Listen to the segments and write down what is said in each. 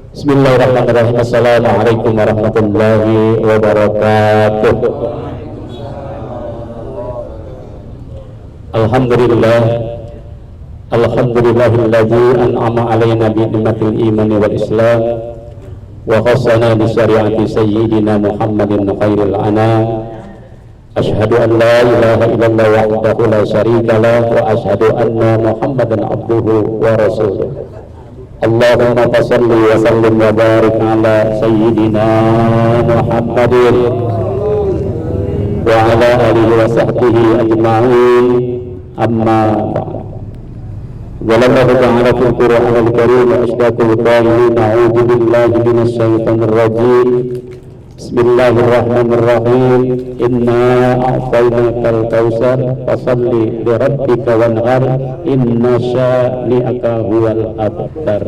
Bismillahirrahmanirrahim. Assalamualaikum warahmatullahi wabarakatuh. Alhamdulillah. Alhamdulillahilladzi an'ama alaina bi ni'matil imani wal islam wa khassana bi syariati sayyidina Muhammadin khairil anam. Asyhadu an la ilaha illallah wahdahu la syarika lah wa asyhadu anna Muhammadan abduhu wa rasuluh. Allahumma salli wa sallim wa barik ala sayyidina Muhammadin wa ala alihi wa sahbihi ajma'in. Amma ba'd. Wallahu ta'ala fil Qur'anil Karim wa ashdaqul qailin a'udzu billahi minasy syaithanir rajim. Bismillahirrahmanirrahim. Inna a'tainakal kautsar fasalli li rabbika wanhar inna syani'aka huwal abtar.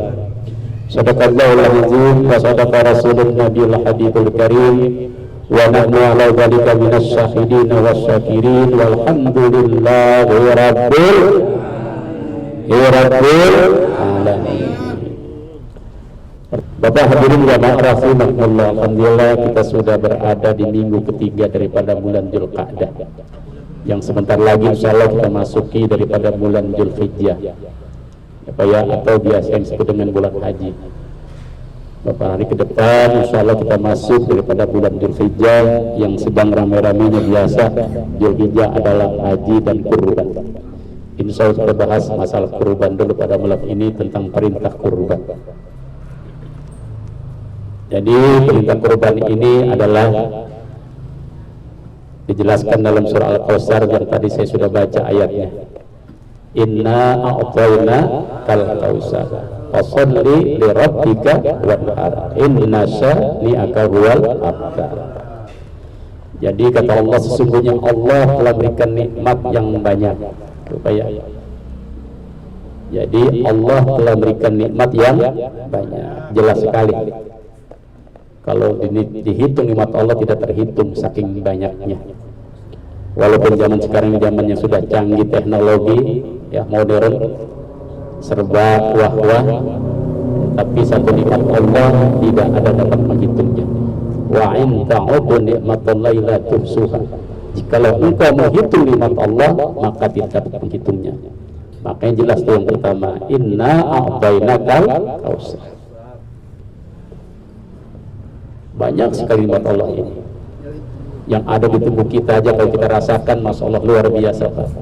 Sadaqallahul azim wa sadaqa rasulun nabiyul habibul karim wa nahnu ala dzalika minasy syahidin wasyakirin walhamdulillahi rabbil alamin. Bapak hadirin jamaah rahimakumullah, alhamdulillah kita sudah berada di minggu ketiga daripada bulan Dzulqa'dah, yang sebentar lagi insyaallah kita masuki daripada bulan Dzulhijjah, atau biasa yang disebut dengan bulan haji. Beberapa hari ke depan insyaallah kita masuk daripada bulan Dzulhijjah yang sedang ramai-ramainya biasa. Dzulhijjah adalah haji dan kurban. Insyaallah kita bahas masalah kurban dulu pada malam ini, tentang perintah kurban. Jadi perintah kurban ini adalah dijelaskan dalam surah Al-Kautsar yang tadi saya sudah baca ayatnya. Inna a'tayna kal kautsar fasholli li rabbika wanhar inna syani'aka huwal abtar. Jadi kata Allah, sesungguhnya Allah telah berikan nikmat yang banyak. Jadi Allah telah berikan nikmat yang banyak, jelas sekali. Kalau dihitung nikmat Allah tidak terhitung saking banyaknya. Walaupun zaman sekarang zamannya sudah canggih teknologi, ya modern, serba wah-wah, tapi satu nikmat Allah tidak ada dapat menghitungnya. Wa in ta'uddu nikmatallahi la tuhsuha. Jikalau engkau menghitung nikmat Allah, maka tidak dapat menghitungnya. Makanya jelas itu yang pertama, inna a'tainakal kautsar. Banyak sekali nikmat Allah ini yang ada di tubuh kita aja, kalau kita rasakan, masya Allah luar biasa Pak.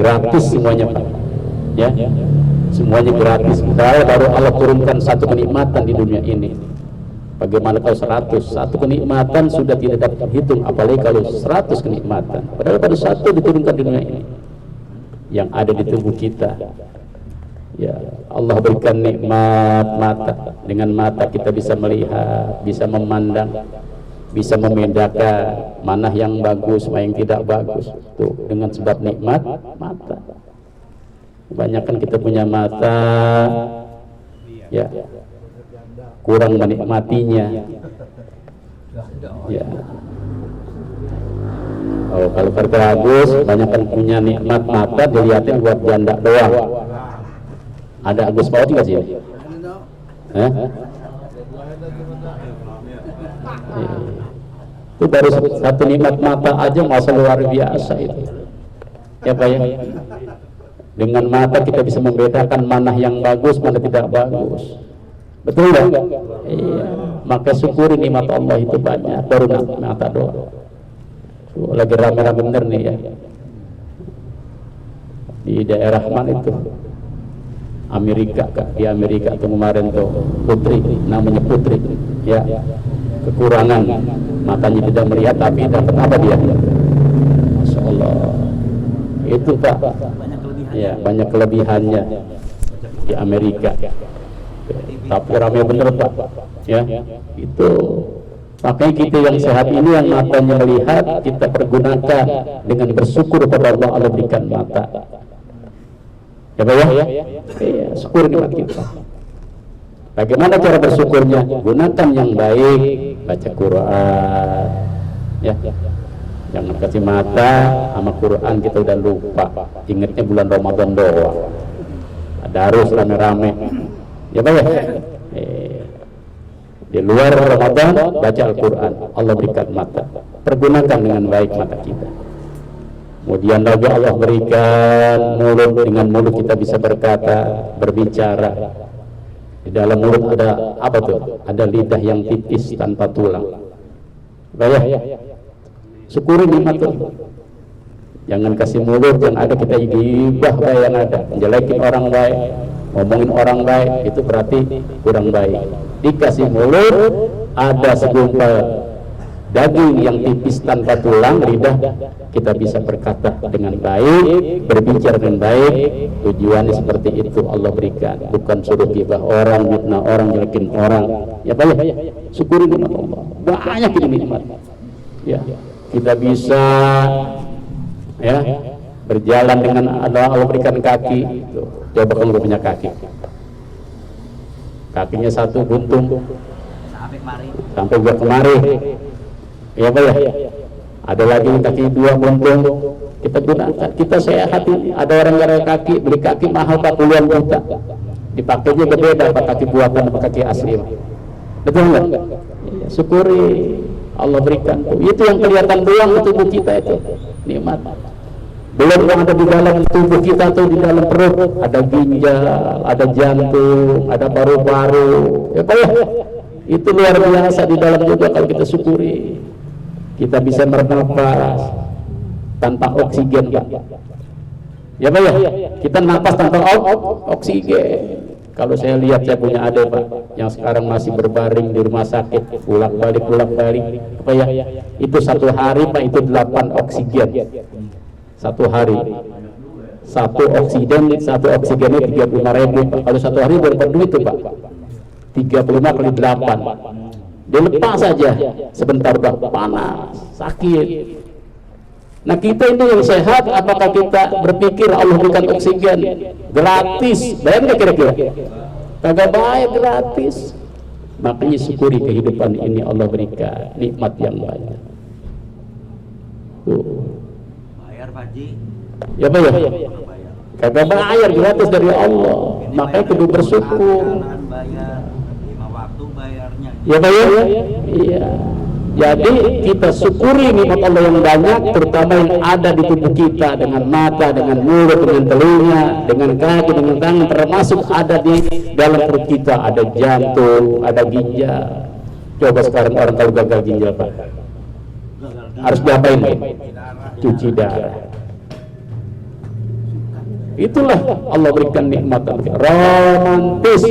Gratis semuanya Pak, ya semuanya gratis. Baru Allah turunkan satu kenikmatan di dunia ini. Bagaimana kalau 100? Satu kenikmatan sudah tidak dapat dihitung, apalagi kalau 100 kenikmatan. Padahal pada satu diturunkan di dunia ini yang ada di tubuh kita. Ya, Allah berikan nikmat mata. Dengan mata kita bisa melihat, bisa memandang, bisa membedakan mana yang bagus, mana yang tidak bagus. Tuh, dengan sebab nikmat mata. Kebanyakan kita punya mata, ya, kurang menikmatinya. Ya. Oh, kalau bagus, kebanyakan punya nikmat mata dilihatin buat janda doang. Ada Agus Paut juga sih? Itu baru satu nikmat mata aja, masa luar biasa itu. Ya Pak ya. Dengan mata kita bisa membedakan mana yang bagus, mana tidak bagus. Betul ya? Iya. Maka syukuri nikmat Allah itu banyak, baru mata doang. Lagi rame-rame bener nih ya. Di daerah mana itu? Amerika, di Amerika tuh kemarin tuh putri, namanya putri, ya, kekurangan matanya tidak melihat, tapi dapat apa dia? Masya Allah, itu Pak, ya banyak kelebihannya di Amerika, tapi ramai bener Pak, ya itu. Makanya kita yang sehat ini, yang matanya melihat, kita pergunakan dengan bersyukur kepada Allah, Allah berikan mata. Ya Pak ya? Iya, syukur nikmat kita. Bagaimana cara bersyukurnya? Gunakan yang baik, baca Quran. Ya. Jangan kasih mata sama Quran kita udah lupa. Ingatnya bulan Ramadan doang. Ada harus rame-rame. Ya Pak ya? Di luar Ramadan baca Al-Quran, Allah berikan mata, pergunakan dengan baik mata kita. Kemudian lagi Allah berikan mulut, dengan mulut kita bisa berkata, berbicara. Di dalam mulut ada apa tuh? Ada lidah yang tipis tanpa tulang. Baik, syukuri nikmat itu. Jangan kasih mulut yang ada kita gibah yang ada, menjelekin orang baik, ngomongin orang baik, itu berarti kurang baik. Dikasih mulut ada segumpal daging yang tipis tanpa tulang, lidah, kita bisa berkata dengan baik, berbicara dengan baik. Tujuannya seperti itu Allah berikan, bukan suruh gibah orang, fitnah orang, jelekin orang. Ya Pak, syukuri nikmat Allah, banyak ini nikmat. Ya, kita bisa ya berjalan dengan Allah berikan kaki. Tuh, coba kalau punya kaki, kakinya satu buntung sampai gua kemari. Ya Pak ya, ada lagi kaki dua buntung, kita gunakan, kita sehat ini. Ada orang yang kaki, beli kaki mahal 40-an juta, dipakainya berbeda apa kaki buatan apa kaki asli. Betul nggak? Ya, syukuri Allah berikan tuh. Itu yang kelihatan doang di tubuh kita itu nikmat. Belum yang ada di dalam tubuh kita tuh, di dalam perut ada ginjal, ada jantung, ada paru-paru. Ya Pak ya, itu luar biasa di dalam juga. Kalau kita syukuri, kita bisa bernapas tanpa oksigen, Pak. Ya Pak ya, kita napas tanpa oksigen. Kalau saya lihat, saya punya adik Pak yang sekarang masih berbaring di rumah sakit, bolak-balik apa ya, itu satu hari Pak itu 8 oksigen satu hari. Satu oksigennya 35.000 Pak. Kalau satu hari berapa duit tuh Pak? 35 kali 8, dilepas saja sebentar Pak, panas, sakit. Nah kita ini yang sehat, apakah kita berpikir Allah berikan oksigen gratis? Bayar nggak kira-kira? Kagak bayar, gratis. Makanya syukuri kehidupan ini, Allah berikan nikmat yang banyak. Bayar Pak Ji. Ya Pak ya? Kagak bayar, gratis dari Allah. Makanya kudu bersyukur. Bayar 5 waktu bayarnya. Ya Pak ya? Iya. Jadi kita syukuri nikmat Allah yang banyak, terutama yang ada di tubuh kita, dengan mata, dengan mulut, dengan telinga, dengan kaki, dengan tangan, termasuk ada di dalam perut kita, ada jantung, ada ginjal. Coba sekarang orang kalau gagal ginjal Pak, harus diapain Pak? Cuci darah. Itulah Allah berikan nikmat romantis,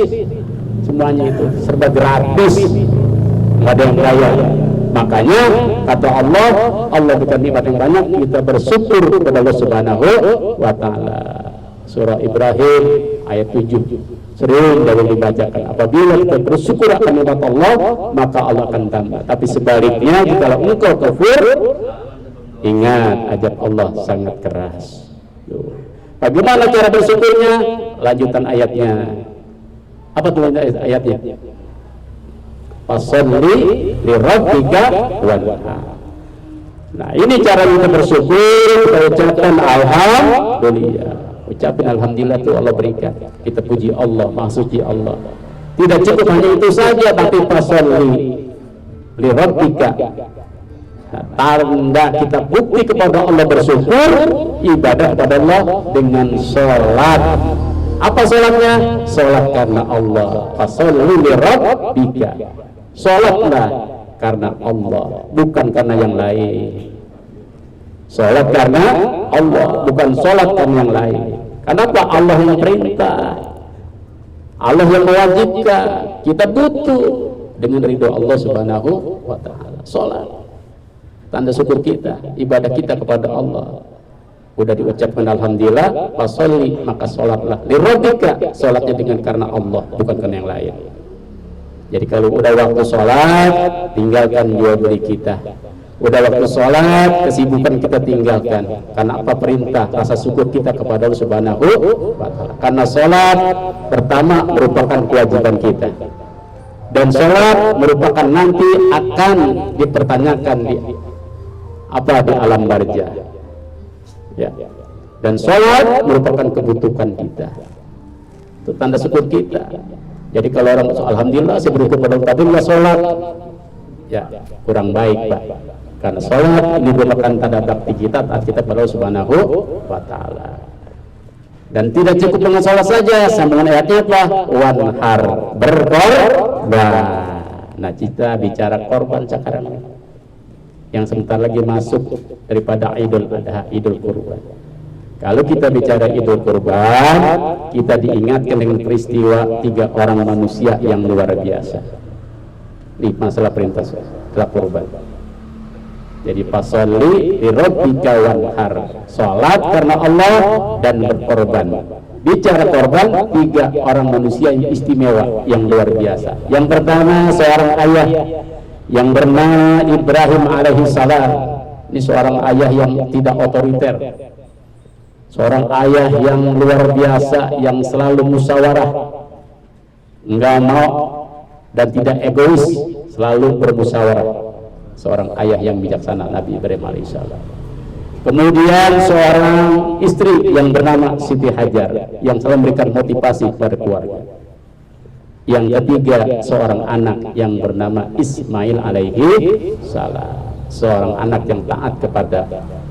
semuanya itu serba gratis, nggak ada yang kaya. Makanya kata Allah berikan nikmat yang banyak, kita bersyukur kepada Allah Subhanahu wa Ta'ala. Surah Ibrahim ayat 7 sering dalam dibacakan. Apabila kita bersyukur akan nikmat Allah, maka Allah akan tambah. Tapi sebaliknya, jika engkau kafir, ingat azab Allah sangat keras. Bagaimana cara bersyukurnya? Lanjutan ayatnya. Apa tuh ayatnya? Fasalli li rabbika wanhar. Nah, ini cara kita bersyukur. Kita ucapkan alhamdulillah. Ucapin alhamdulillah itu Allah berikan. Kita puji Allah, maha suci Allah. Tidak cukup hanya itu saja, tapi fasalli li rabbika. Tanda kita bukti kepada Allah bersyukur, ibadah kepada Allah dengan sholat. Apa sholatnya? Sholat karena Allah. Fasalli li rabbika. Sholatlah karena Allah, bukan karena yang lain. Sholat karena Allah, bukan sholat karena yang lain. Kenapa? Allah yang perintah, Allah yang mewajibkan. Kita butuh dengan ridho Allah Subhanahu wa Ta'ala. Sholat, tanda syukur kita, ibadah kita kepada Allah. Udah diucapkan alhamdulillah, fasolli, maka sholatlah lirabbika. Sholatnya dengan karena Allah, bukan karena yang lain. Jadi kalau udah waktu sholat, tinggalkan jual beli kita. Udah waktu sholat, kesibukan kita tinggalkan. Karena apa? Perintah, rasa syukur kita kepada Allah Subhanahu wa Ta'ala. Karena sholat pertama merupakan kewajiban kita, dan sholat merupakan nanti akan dipertanyakan di alam barzah. Ya. Dan sholat merupakan kebutuhan kita. Itu tanda syukur kita. Jadi kalau orang alhamdulillah saya beri kepada tapi nggak sholat, ya kurang baik Pak. Karena sholat ini merupakan tanda bakti kita taat kita pada Allah Subhanahu wa Ta'ala. Dan tidak cukup dengan sholat saja, sambungan ayatnya apa? Wanhar, berkorban. Nah kita bicara korban sekarang yang sebentar lagi masuk daripada Idul Adha, Idul Kurban. Kalau kita bicara Idul Kurban, kita diingatkan dengan peristiwa 3 orang manusia yang luar biasa di masalah perintah setelah kurban. Jadi fasolli li rabbika wanhar, salat karena Allah dan berkorban. Bicara korban, 3 orang manusia yang istimewa, yang luar biasa. Yang pertama seorang ayah yang bernama Ibrahim alaihissalam. Ini seorang ayah yang tidak otoriter, seorang ayah yang luar biasa, yang selalu musyawarah, enggak mau dan tidak egois, selalu bermusyawarah. Seorang ayah yang bijaksana, Nabi Ibrahim alaihissalam. Kemudian seorang istri yang bernama Siti Hajar, yang selalu memberikan motivasi kepada keluarga. Yang ketiga seorang anak yang bernama Ismail alaihi salam, seorang anak yang taat kepada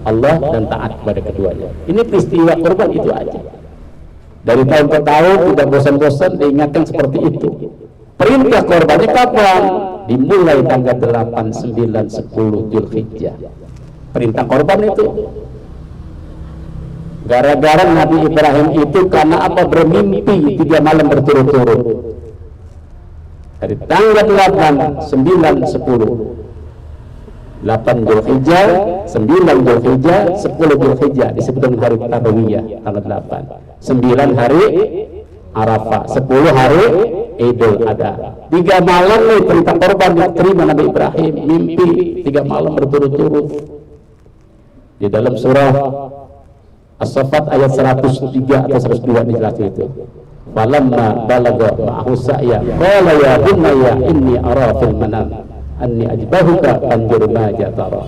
Allah dan taat kepada keduanya. Ini peristiwa kurban itu aja. Dari tahun ke tahun tidak bosan-bosan diingatkan seperti itu. Perintah korbannya kapan? Dimulai tanggal 8, 9, 10 Dzulhijjah. Perintah korban itu gara-gara Nabi Ibrahim itu karena apa? Bermimpi 3 malam berturut-turut. Dari tanggal 8, 9, 10. 8 Dzulhijjah, 9 Dzulhijjah, 10 Dzulhijjah disebut dengan hari Tarwiyah tanggal 8. 9 hari Arafah, 10 hari Idul Adha. 3 malam nih perintah korban diterima Nabi Ibrahim, mimpi 3 malam berturut-turut. Di dalam surah As-Saffat ayat 103 atau 102 dijelaskan itu. Falamma balagha ma'ahu sa'ya qala ya bunayya inni ara fil manam anni ajbahuka fanzur ma tara.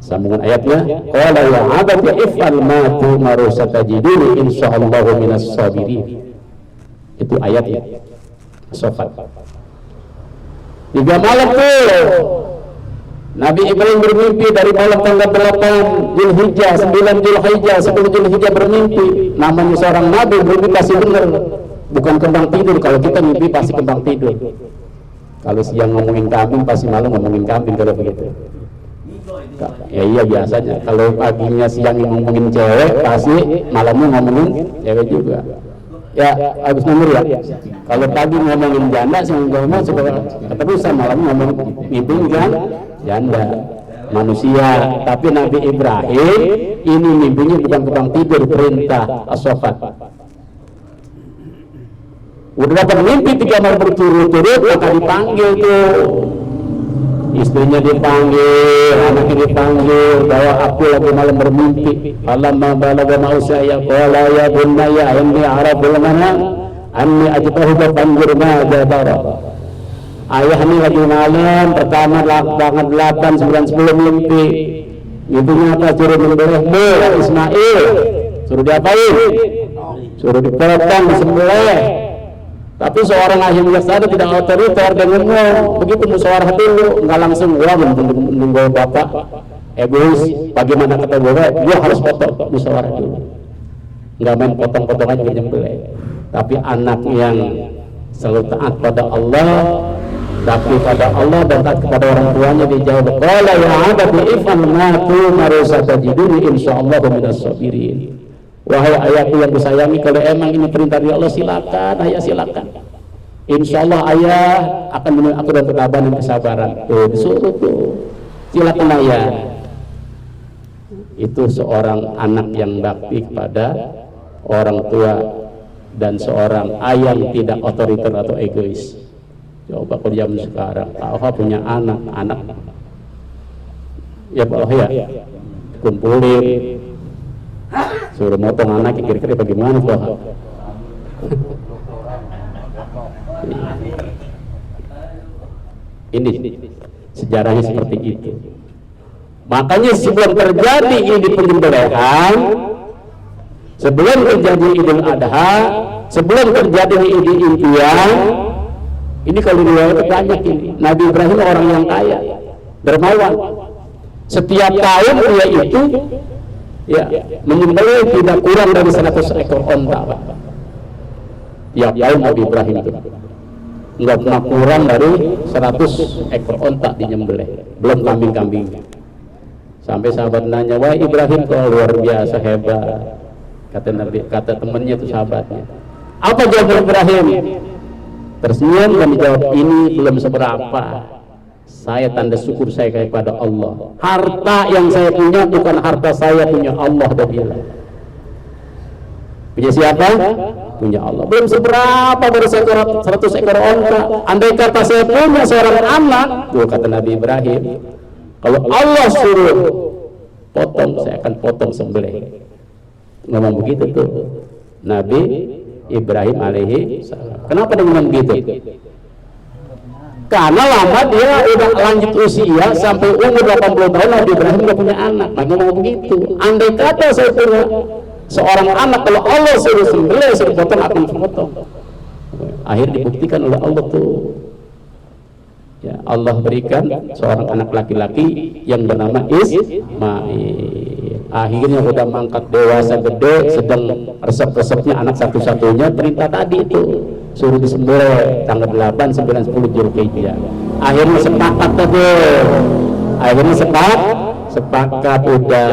Sambungan ayatnya, qala ya abadi if'al ma tu'maru satajiduni insyaallahu minas sabirin. Itu ayatnya As-Saffat. 3 malam tuh Nabi Ibrahim bermimpi dari malam tanggal 8 Dzulhijjah, 9 Dzulhijjah, 10 Dzulhijjah bermimpi. Namanya seorang nabi bermimpi pasti benar, bukan kembang tidur. Kalau kita mimpi pasti kembang tidur. Kalau siang ngomongin kambing pasti malam ngomongin kambing kalau begitu. Ya iya biasanya. Kalau paginya siang ngomongin cewek pasti malamnya ngomongin cewek juga. Ya Agus Namur ya. Kalau pagi ngomongin janda sih ngomong sebenarnya keterusan malam ngomong mimpi kan janda manusia. Tapi Nabi Ibrahim ini mimpinya bukan kembang tidur, perintah As-Saffat. Udah dapat mimpi 3 malam berturut-turut, maka dipanggil tuh, istrinya dipanggil, anaknya dipanggil, bahwa aku lagi malam bermimpi. Falamma balagha ma'ahu sa'ya qala ya bunayya inni ara fil manam anni ajbahuka fanzur ma tara. Ayah ini lagi malam pertama tanggal 8, 9, 10 mimpi. Mimpinya apa? Suruh membelahmu Ismail. Suruh diapain? Suruh dipotong, disembelih. Tapi seorang ahli bijaksana tidak otoriter dan ngomong begitu musyawarah dulu, nggak langsung gua menunggu bapak egois. Bagaimana kata gua harus potong, musyawarah dulu, nggak main potong-potong aja nyembelih. Tapi anak yang selalu taat pada Allah, tapi pada Allah dan taat kepada orang tuanya dijawab, qala ya abadi if'al ma tu'maru satajiduni insyaallahu minas sabirin. Wahai ayahku yang disayangi, kalau emang ini perintah dari Allah silakan, ayah silakan. Insya Allah ayah akan menemui aku dan ketabahan dan kesabaran. Tuh disuruh tuh, silakan ayah. Itu seorang anak yang bakti kepada orang tua dan seorang ayah yang tidak otoriter atau egois. Coba kalau zaman sekarang, Pak punya anak ya Pak ya, kumpulin. Suruh motong anaknya, kira-kira bagaimana Pak? Ini sejarahnya seperti itu. Makanya sebelum terjadi ini penyembelihan, sebelum terjadi Idul Adha, sebelum terjadi ini impian, ini kalau riwayat banyak ini. Nabi Ibrahim orang yang kaya, dermawan. Setiap tahun dia itu ya menyembelih tidak kurang dari 100 ekor onta. Tiap tahun Nabi Ibrahim itu nggak pernah kurang dari 100 ekor onta dinyembelih, belum kambing-kambing. Sampai sahabat nanya, wah Ibrahim kok luar biasa hebat. Kata Nabi, kata temannya itu sahabatnya. Apa jawaban Ibrahim? Tersenyum dan dijawab, ini belum seberapa. Saya tanda syukur saya kepada Allah. Harta yang saya punya bukan harta saya, punya Allah. Dia bilang. Punya siapa? Punya Allah. Belum seberapa dari 100 ekor onta. Andai kata saya punya seorang anak, tuh kata Nabi Ibrahim, kalau Allah suruh potong, saya akan potong sembelih. Ngomong begitu tuh Nabi Ibrahim alaihi salam. Kenapa dia ngomong begitu? Karena lama dia udah lanjut usia sampai umur 80 tahun Nabi Ibrahim udah punya anak. Maka ngomong begitu. Andai kata saya punya seorang anak, kalau Allah suruh sembelih, suruh potong, akan potong. Akhirnya dibuktikan oleh Allah tuh. Ya, Allah berikan seorang anak laki-laki yang bernama Ismail. Akhirnya udah mangkat dewasa gede, sedang resep-resepnya anak satu-satunya, perintah tadi itu suruh disembelih tanggal 8, 9, 10 Zulhijjah. Akhirnya sepakat tadi. Akhirnya sepakat udah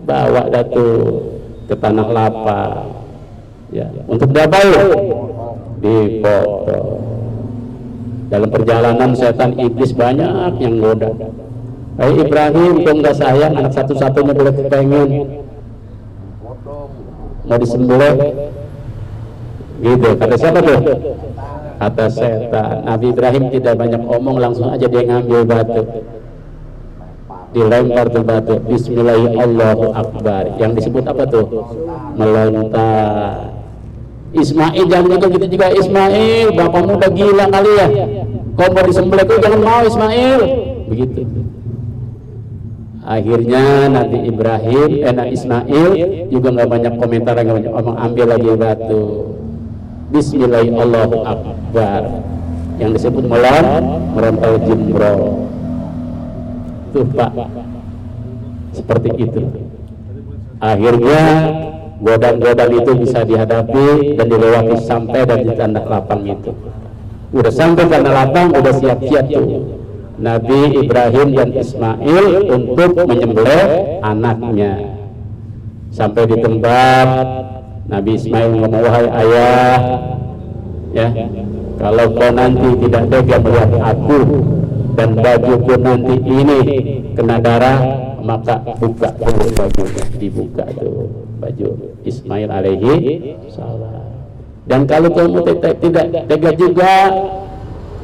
bawa datu ke tanah lapang. Ya, untuk diapain? Dipotong. Dalam perjalanan setan iblis banyak yang goda. Hai Ibrahim, kok nggak sayang anak satu-satunya boleh kepengen mau disembelih? Gitu. Kata siapa tuh? Kata setan. Nabi Ibrahim tidak banyak omong, langsung aja dia ngambil batu, dilempar tuh batu. Bismillahirrahmanirrahim. Yang disebut apa tuh? Melontar. Ismail jangan gitu juga. Ismail, bapakmu udah gila kali ya, kau mau disembelih, kau jangan mau Ismail. Begitu. Akhirnya Nabi Ibrahim, Ismail juga nggak banyak komentar, nggak banyak omong, ambil lagi batu. Bismillahirrahmanirrahim. Yang disebut merontal jimro. Tuh Pak, seperti itu. Akhirnya godaan-godaan itu bisa dihadapi dan dilewati sampai dari tanah lapang itu. Udah sampai tanah lapang, udah siap-siap tuh Nabi Ibrahim dan Ismail untuk menyembelih anaknya. Sampai di tempat, Nabi Ismail ngomong, wahai ayah, ya, kalau kau nanti tidak tega melihat aku dan bajuku nanti ini kena darah, maka buka dulu bajunya. Dibuka tuh baju Ismail alaihi salam. Dan kalau kamu tidak tega juga,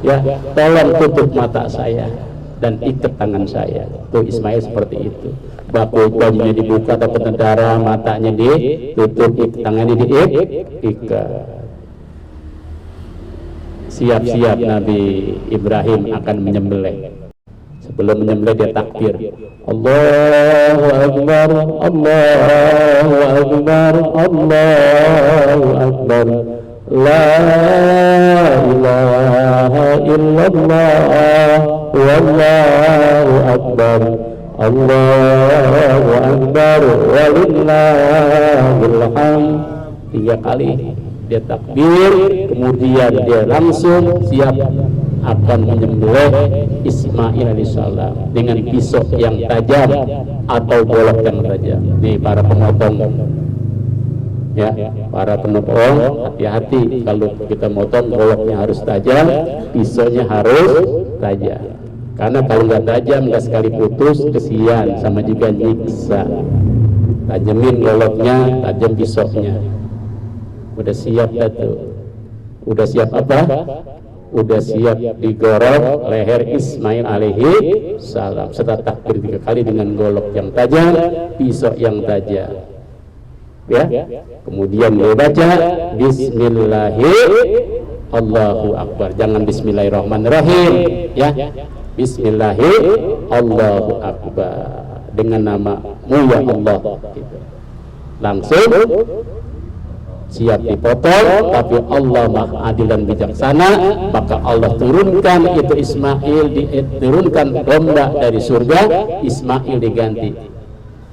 ya tolong tutup mata saya dan ikat tangan saya. Tuh Ismail seperti itu. Bajunya dibuka, dapat darah, matanya ditutup, tangannya diikat. Siap-siap Nabi Ibrahim akan menyembelih. Sebelum menyembelih dia takbir, Allahu Akbar, Allahu Akbar, Allahu Akbar, La ilaha illallah, Wallahu Akbar, Allahu Akbar, Walillahil hamd. 3 kali dia takbir, kemudian dia langsung siap akan menyembelih Ismail alaihissalam dengan pisau yang tajam atau golok yang tajam. Nih para pemotong, ya, para pemotong, hati-hati kalau kita motong, goloknya harus tajam, pisaunya harus tajam. Karena kalau nggak tajam, nggak sekali putus, kesian, sama juga nyiksa. Tajamin goloknya, tajam pisaunya. Udah siap tuh. Udah siap apa? Udah siap digorok leher Ismail alaihi salam serta takbir 3 kali dengan golok yang tajam, pisau yang tajam. Ya. Kemudian dia baca Bismillahirrahmanirrahim, Allahu Akbar. Jangan Bismillahirrahmanirrahim, ya. Bismillahirrahmanirrahim, Allahu Akbar. Dengan namamu ya Allah. Gitu. Langsung siap dipotong, tapi Allah Maha Adil dan bijaksana, maka Allah turunkan itu Ismail, diturunkan domba dari surga, Ismail diganti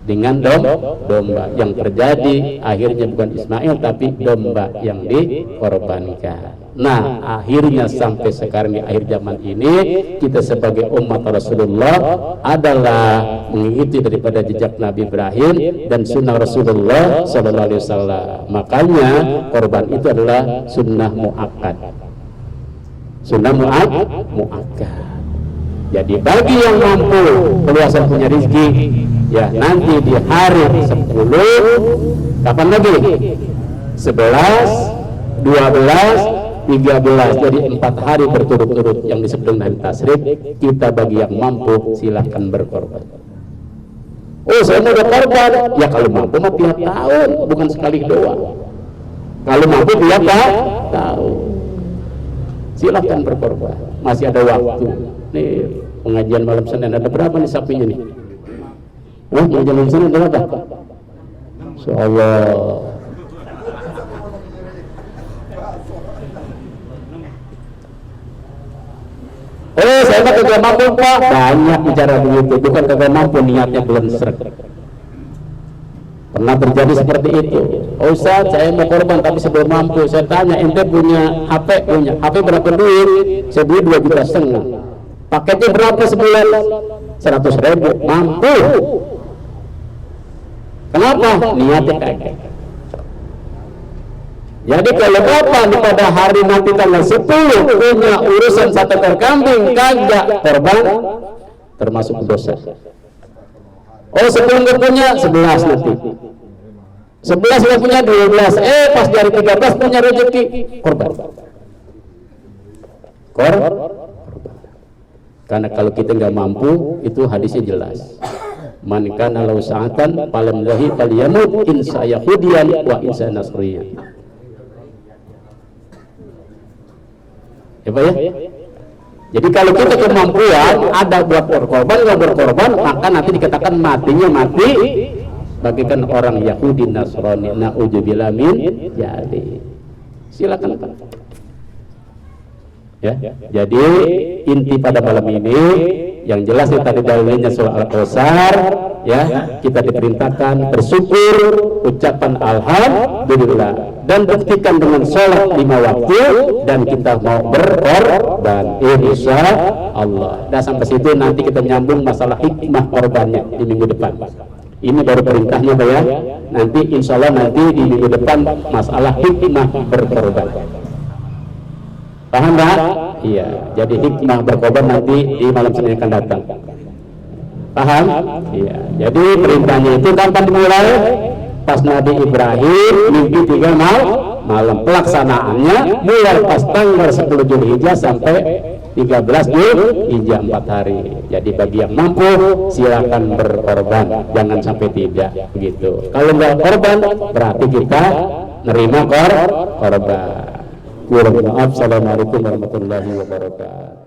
dengan domba. Yang terjadi akhirnya bukan Ismail tapi domba yang dikorbankan. Nah, akhirnya sampai sekarang di akhir zaman ini kita sebagai umat Rasulullah adalah mengikuti daripada jejak Nabi Ibrahim dan sunnah Rasulullah sallallahu alaihi wasallam. Makanya korban itu adalah sunnah muakkad. Sunnah muakkad. Jadi bagi yang mampu keluasan punya rezeki, ya nanti di hari 10, kapan lagi? 11, 12, 13, jadi 4 hari berturut-turut yang disebut dengan tasrik. Kita bagi yang mampu silahkan berkorban. Oh, saya mau berkorban, ya kalau mampu mah tiap tahun, bukan sekali doang. Kalau mampu tiap tahun, silahkan berkorban. Masih ada waktu. Nih pengajian malam Senin ada berapa nih sapinya nih? Pengajian malam Senin ada berapa? Insyaallah. Saya mah kagak mampu Pak. Banyak bicara begitu, bukan kagak mampu, niatnya belum seret. Pernah terjadi seperti itu. Oh Ustaz, saya mau korban tapi sebelum mampu. Saya tanya, ente punya HP? Punya. HP berapa duit? Saya beli 2,5 juta. Paketnya berapa sebulan? 100.000. Mampu. Kenapa? Niatnya kagak. Jadi kalau Bapak pada hari nanti tanggal 10 punya urusan 1 ekor kambing kagak korban, termasuk dosa. Oh 10 nggak punya, 11 nanti. 11 nggak punya, 12. Pas dari 13 punya rezeki, korban. Karena kalau kita nggak mampu, itu hadisnya jelas. Man kana lahu sa'atan falam lahi falyamut in sayahudiyan wa in nasriyan. Ya Pak ya? Jadi kalau kita kemampuan ada buat berkorban, nggak berkorban, maka nanti dikatakan matinya mati bagikan orang Yahudi Nasrani. Na'udzubillah min jadi. Silakan Pak. Ya. Jadi inti pada malam ini yang jelas ya tadi dalilnya surah Al-Kautsar, ya kita diperintahkan bersyukur, ucapan alhamdulillah, dan buktikan dengan sholat 5 waktu, dan kita mau berkorban insya Allah. Dan sampai situ nanti kita nyambung masalah hikmah korbannya di minggu depan. Ini baru perintahnya Pak ya. Nanti insya Allah nanti di minggu depan masalah hikmah berkorban. Paham tak? Iya. Jadi hikmah berkorban nanti di malam Senin akan datang. Paham? Iya. Jadi perintahnya itu kapan dimulai? Pas Nabi Ibrahim mimpi 3 malam. Pelaksanaannya mulai pas tanggal 10 Zulhijjah sampai 13 Zulhijjah 4 hari. Jadi bagi yang mampu silakan berkorban, jangan sampai tidak begitu. Kalau nggak korban berarti kita nerima korban. Kurang maaf. Assalamualaikum warahmatullahi wabarakatuh.